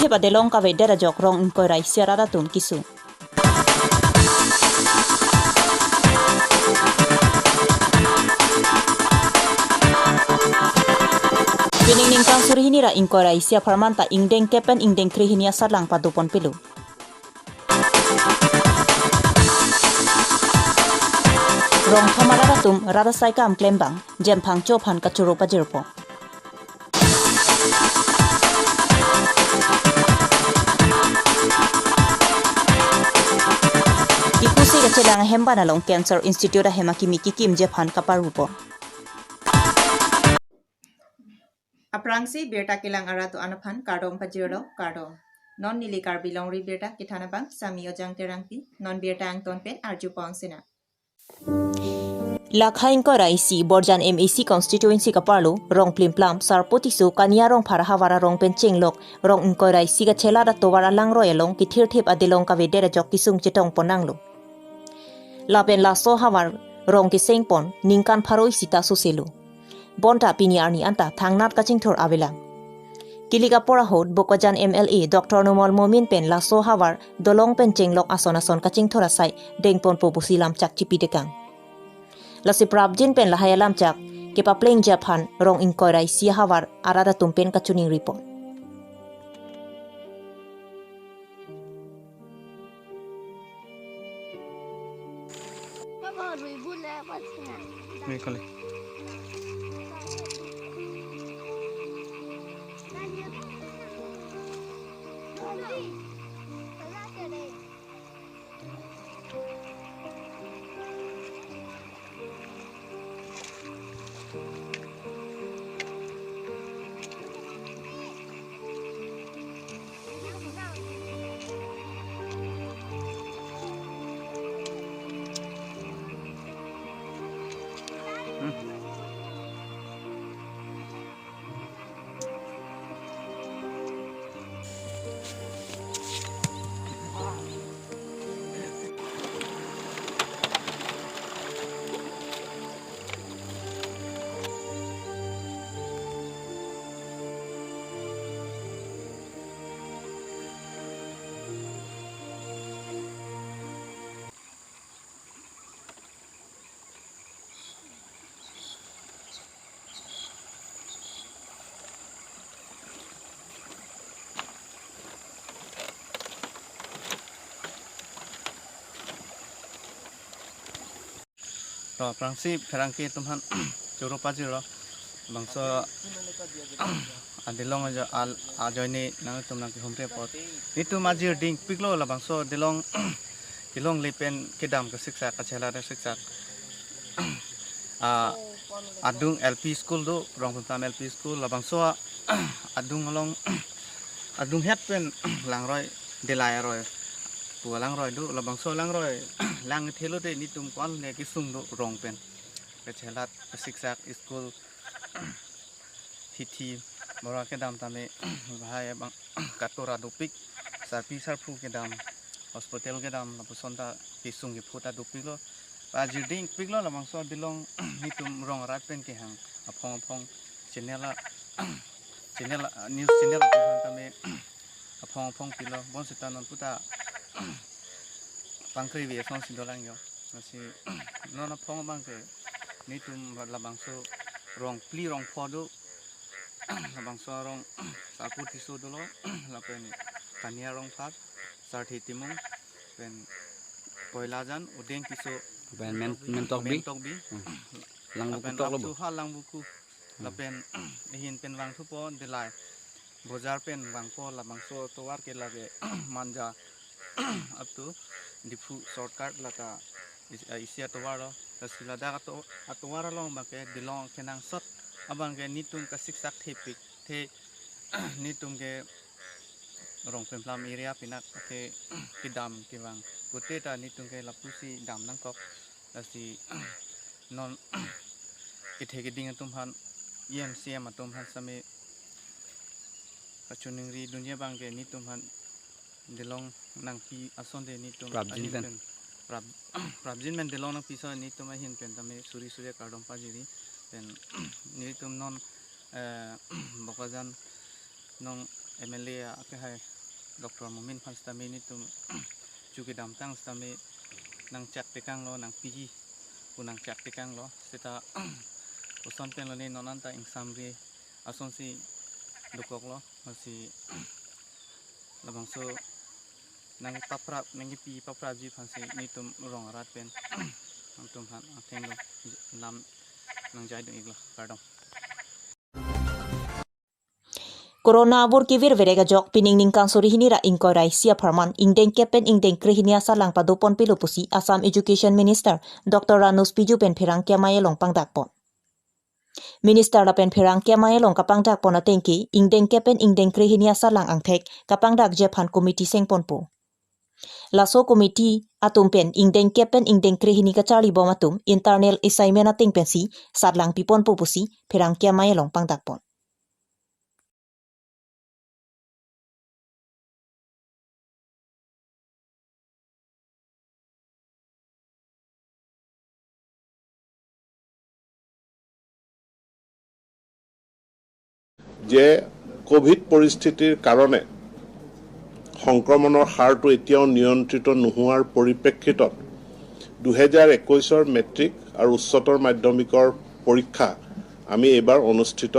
thep adelong ka vedera jok rong inkorai siarada tum kisu Piningning kang surihinira inkorai sia farmanta ingdeng kepen ingdeng krihinia sadlang padupon pilu Rong thomarada tum rada saikam klembang jempang chophan kachuro pajirpo Ikusi kacelang hembana long Cancer Institute hemaki miki kim jephan kaparupo Aprangsi Birta kilang aratu anaphan kardong pajirlo kardong non nili Karbi Longri Abirta kithanabang samio jang terangpi non Birta ang tonpen arju pongsina Lakhain ko raisi Borjan MAC constituency kaparlo rong plimplam sarpotisu kania rong parahawara rong penchenglok rong inko raisi ka chelada towara langroyalong kithirthep adilong ka vedera jok kisung chitong ponanglo Lapen laso hawar rong kisengpon ningkan pharoi sita suselu Bonta piniarni anta thangnat kachingthor abelang Kilika porahod Bokojan MLA Dr. Nomol Momin pen laso hawar dolong penchenglok ason kachingthor asai dengpon popusilam chak chipidekang Lasi prabjin pen lahayalam chak kepa pleng Japan rong inkorai sia hawar arada tumpen kachuning report. Rồi, prangsi perangki tumhan churu pajiro bangso adilong aja al ajoini nang tumnang ki homre pot itu majir ding piklo la bangso dilong kilong lepen kedam ke siksa ka chela da siksa adung LP school do rong puntam LP school la bangso adung long adung het pen langroi delai roi pualang roi du la bangso lang roi lang thelo de ni tum kon ne ki sung do rong pen ke chelat siksak school hithi bora ke dam tame bhai bang katora dupik sarpi sarpu ke dam hospital ke dam la pusonta ki sung ki phuta dupik lo pa jirding pik lo la bangso dilong ni tum rong rat pen ke hang apong apong channel news channel tame apong pilo bon sitanon puta pangkri vi son sindolang yo asi nona phong bangke ni tum labangso rong pli rong phodo labangso rong saputi so dolo lapen kania rong phat sarthi timung pen poilajan udeng kiso ben mentok bi lang buku tok lo hal lang buku lapen hin pen wang thu po delai bozar pen wang po labangso towar ke lage manja up to difu shortcut laka isia towaro tasila da to atowara long bake dilong kenang sot abang ke nitung ka siksak thepik the nitung ke rong pemplam area pinak ke kidam kiwang kuteta nitung ke lapusi dam nangkok asi non ithege ding tumhan EMCM atumhan same kachuningri dunia bangke nitumhan dilong nang pi asonde ni tum prabjin men dilong nang pisa ni tum hin pen tame suri kardom pajiri pen ni tum non bokajan nong MLA ake hai Dr. Mumin fan stami ni tum juga damtang stami nang cak tekang lo nang PG punang cak tekang lo seta uson pen lo ni nonanta ing samri ason si dukok lo masih labang so nang paprap nang pi paprap ji fan si ni tum rong rat pen tum han teng lo lam nang jai dong iglo pardon Corona abur kivir verega jok pining ningkang suri hinira inkorai sia farman ingdeng kepen ingdeng krihinia salang padopon pilupusi Assam Education Minister Dr. Ranus Piju pen phirang kemayelong pangdakpon. Minister la pen phirang kemayelong kapangdakpon atengki ingdeng kepen ingdeng krihinia salang angthek kapangdak jephan committee sengponpo. Laso committee atumpen ingdeng kepen ingdeng krihini kachari bomatum internal assignment ating pensi sadlang pipon pupusi phirang kemayelong pangdakpon. যে কোভিড পৰিস্থিতিৰ কাৰণে সংক্ৰমণৰ হাৰটো এতিয়াও নিয়ন্ত্ৰিত নোহোৱাৰ পৰিপ্ৰেক্ষিতত 2021 মেট্ৰিক আৰু উচ্চতৰ মাধ্যমিকৰ পৰীক্ষা আমি এইবাৰ অনুষ্ঠিত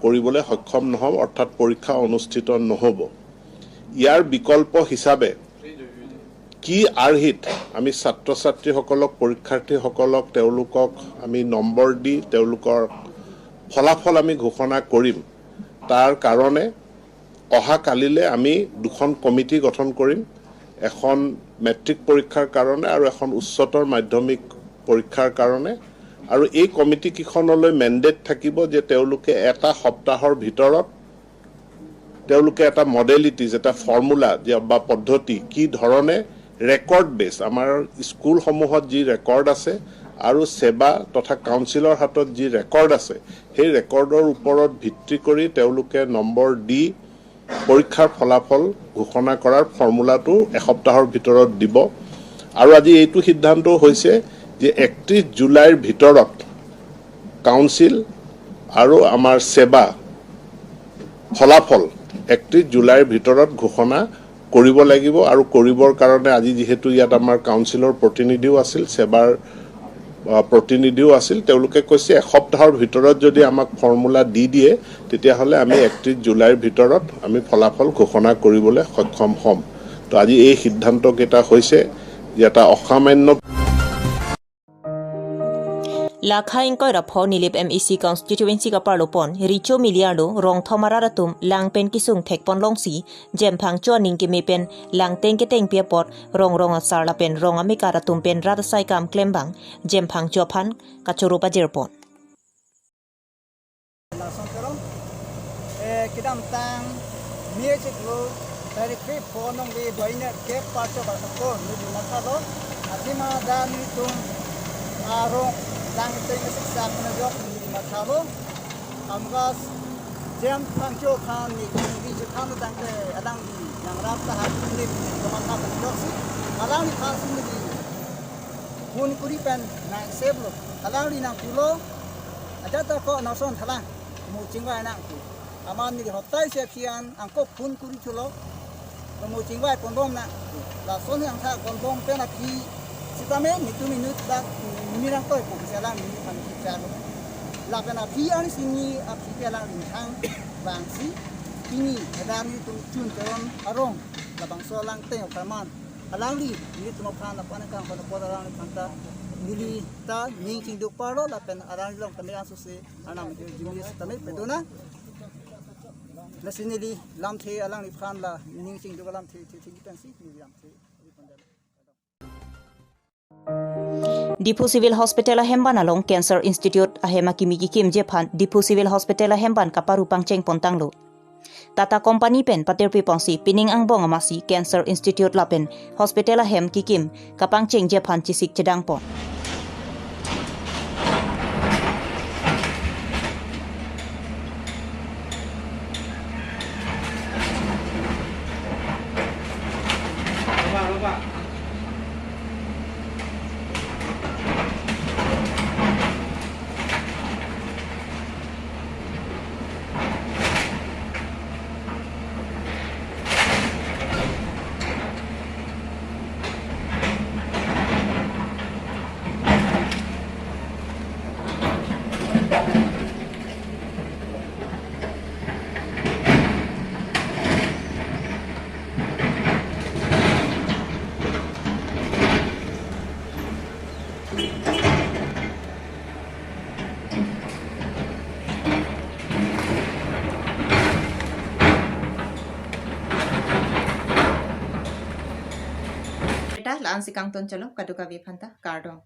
কৰিবলৈ সক্ষম নহ'ম অৰ্থাৎ পৰীক্ষা অনুষ্ঠিত নহ'ব ইয়াৰ বিকল্প হিচাপে কি আৰ্হিত আমি ছাত্ৰ ছাত্ৰীসকলক পৰীক্ষাৰ্থীসকলক তেওঁলোকক আমি নম্বৰ দি তেওঁলোকৰ ফলাফল আমি ঘোষণা কৰিম তাৰ কাৰণে অহা কালিলে আমি দুখন কমিটি গঠন কৰিম এখন মেট্ৰিক পৰীক্ষাৰ কাৰণে আৰু এখন উচ্চতৰ মাধ্যমিক পৰীক্ষাৰ কাৰণে আৰু এই কমিটি কিখনলৈ মেন্ডেট থাকিব যে তেওঁলোকে এটা সপ্তাহৰ ভিতৰত তেওঁলোকে এটা মডেলিটিজ এটা ফৰ্মুলা বা পদ্ধতি কি ধৰণে ৰেকৰ্ড বেস আমাৰ স্কুলসমূহত যি ৰেকৰ্ড আছে আৰু সেবা তথা কাউন্সিলৰ হাতত যি ৰেকৰ্ড আছে সেই ৰেকৰ্ডৰ ওপৰত ভিত্তি কৰি তেওঁলোকে নম্বৰ দি পৰীক্ষাৰ ফলাফল ঘোষণা কৰাৰ ফৰ্মুলাটো এসপ্তাহৰ ভিতৰত দিব আৰু আজি এইটো সিদ্ধান্ত হৈছে যে 31 জুলাইৰ ভিতৰত কাউন্সিল আৰু আমাৰ সেবা ফলাফল 31 জুলাইৰ ভিতৰত ঘোষণা কৰিব লাগিব আৰু কৰিবৰ কাৰণে আজি যেহেতু ইয়াত আমাৰ কাউন্সিলৰ প্ৰতিনিধিও আছিল সেবাৰ প্ৰতিনিধিও আছিল তেওঁলোকে কৈছে এসপ্তাহৰ ভিতৰত যদি আমাক ফৰ্মুলা দি দিয়ে তেতিয়া হলে আমি 31 জুলাইৰ ভিতৰত আমি ফলাফল ঘোষণা কৰিবলৈ সক্ষম হ'ম তো আজি এই সিদ্ধান্ত কেটা হৈছে যেটা অসামান্য Lakhain koi rapho nilip MEC constituency ka parlopon richo miliardo rong thomararatum langpen kisung thekpon longsi jemphang chuaning ki mepen langteng ke teng piapot rong asar lapen rong amikaratum pen radasai kam klembang jemphang chophan kachurupa jerpon kidam tang music lo dari krip ponong di baina ke pacho ko ni makalo atima dan itu arong lang teng siksa na jok ni makalo amgas jam tangcho khan ni ji khan tang te adang yang rap ta hat ni makalo jok si alang ni khan ni kun kuri pen na seblo alang ni na kulo ada ta ko na son thalang mu chingwa na ku aman ni hotai se pian angko kun kuri chulo mu chingwa pondom na la son yang tha pondom pe na pi sitame mitu minut dak minirang ko ko sala mi kan chalo la pe na pi ani sini api pe la ni hang bang si kini ada ni tu chun teron arong la bang so lang te kaman alang li ni tu phan la pan kan pan ko la ni phanta nili ta ning ching duk paro la pen arang long tame asu se anam jingli tame pedona la sinili lam the alang ni phan la ning ching duk lam the pen si ni lam the Dipu Civil Hospital Hemban along Cancer Institute ahema kimigi kim jephan Dipu Civil Hospital Hemban kaparupang cheng pontanglo Tata Company pen paterpi pongsi pining ang bong amasi Cancer Institute lapen Hospital Hem kikim kapang cheng jephan chisik cedang pon laan si kang ton chalo kaduka vi phanta kardong